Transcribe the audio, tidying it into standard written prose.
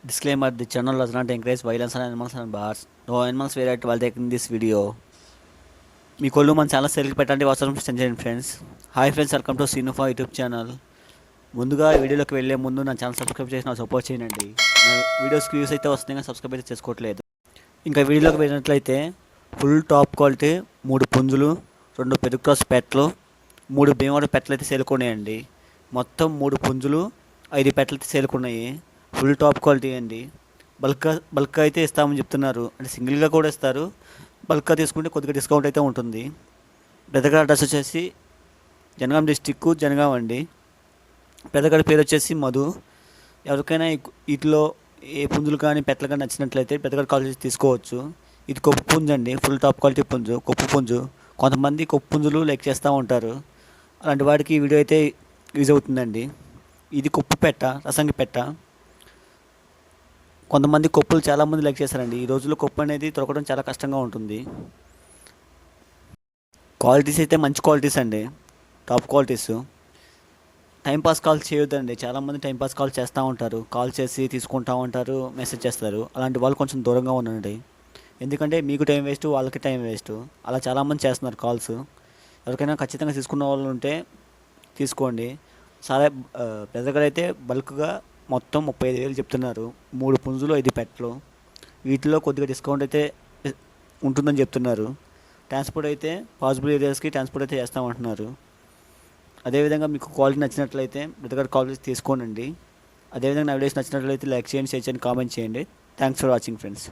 Disclaimer: the channel does not encourage violence on animals and bars. No animals were at while taking this video. మీ కొళ్ళు మన channel select పెట్టండి అవసరం చేయండి friends. Hi friends, welcome to Seenufa YouTube channel. ముందుగా వీడియోలోకి వెళ్ళే ముందు నా channel subscribe చేసి నాకు సపోర్ట్ చేయండి. నా వీడియోస్కి వ్యూస్ అయితే వస్తున్నాయి కానీ సబ్స్క్రైబ్ అయితే చేసుకోవట్లేదు. ఇంకా వీడియోలోకి వెళ్ళినట్లయితే ఫుల్ టాప్ క్వాలిటీ 3 పుంజులు, 2 పెరుగు క్రాస్ పెట్టలు, 3 భీమవరం పెట్టలు అయితే సేలుకున్నాయండి. మొత్తం 3 పుంజులు, 5 పెట్టలు అయితే సేలుకున్నాయి. ఫుల్ టాప్ క్వాలిటీ అండి. బల్క్ అయితే ఇస్తామని చెప్తున్నారు, అంటే సింగిల్గా కూడా ఇస్తారు. బల్క్గా తీసుకుంటే కొద్దిగా డిస్కౌంట్ అయితే ఉంటుంది. పెద్దగడ అడ్రస్ వచ్చేసి జనగాం డిస్టిక్, జనగాం అండి. పెద్దగడ పేరు వచ్చేసి మధు. ఎవరికైనా వీటిలో ఏ పుంజులు కానీ పెట్టలు కానీ నచ్చినట్లయితే పెద్దగడ కాల్ చేసి తీసుకోవచ్చు. ఇది కొప్పు పుంజు అండి, ఫుల్ టాప్ క్వాలిటీ పుంజు, కొప్పు పుంజు. కొంతమంది కొప్పు పుంజులు లైక్ చేస్తూ ఉంటారు, అలాంటి వాడికి ఈ వీడియో అయితే యూజ్ అవుతుందండి. ఇది కొప్పు పెట్ట, రసంగి పెట్ట. కొంతమంది కొప్పులు చాలామంది లైక్ చేస్తారండి. ఈ రోజుల్లో కొప్పు అనేది దొరకడం చాలా కష్టంగా ఉంటుంది. క్వాలిటీస్ అయితే మంచి క్వాలిటీస్ అండి, టాప్ క్వాలిటీస్. టైంపాస్ కాల్ చేయొద్దండి. చాలామంది టైంపాస్ కాల్ చేస్తూ ఉంటారు, కాల్ చేసి తీసుకుంటూ ఉంటారు, మెసేజ్ చేస్తారు. అలాంటి వాళ్ళు కొంచెం దూరంగా ఉండండి. ఎందుకంటే మీకు టైం వేస్ట్, వాళ్ళకి టైం వేస్ట్. అలా చాలామంది చేస్తున్నారు కాల్స్. ఎవరికైనా ఖచ్చితంగా తీసుకున్న వాళ్ళు ఉంటే తీసుకోండి. చాలా పెద్దగాడైతే బల్క్గా మొత్తం 35,000 చెప్తున్నారు. 3 పుంజులు, 5 పెట్టలు. వీటిలో కొద్దిగా డిస్కౌంట్ అయితే ఉంటుందని చెప్తున్నారు. ట్రాన్స్పోర్ట్ అయితే పాసిబుల్ ఏరియాస్కి ట్రాన్స్పోర్ట్ అయితే చేస్తామంటున్నారు. అదేవిధంగా మీకు క్వాలిటీ నచ్చినట్లయితే పెద్దగా కాల్ చేసి తీసుకోండి. అదేవిధంగా నా వీడియోస్ నచ్చినట్లయితే లైక్ చేయండి, షేర్ చేయండి, కామెంట్ చేయండి. Thanks for watching friends.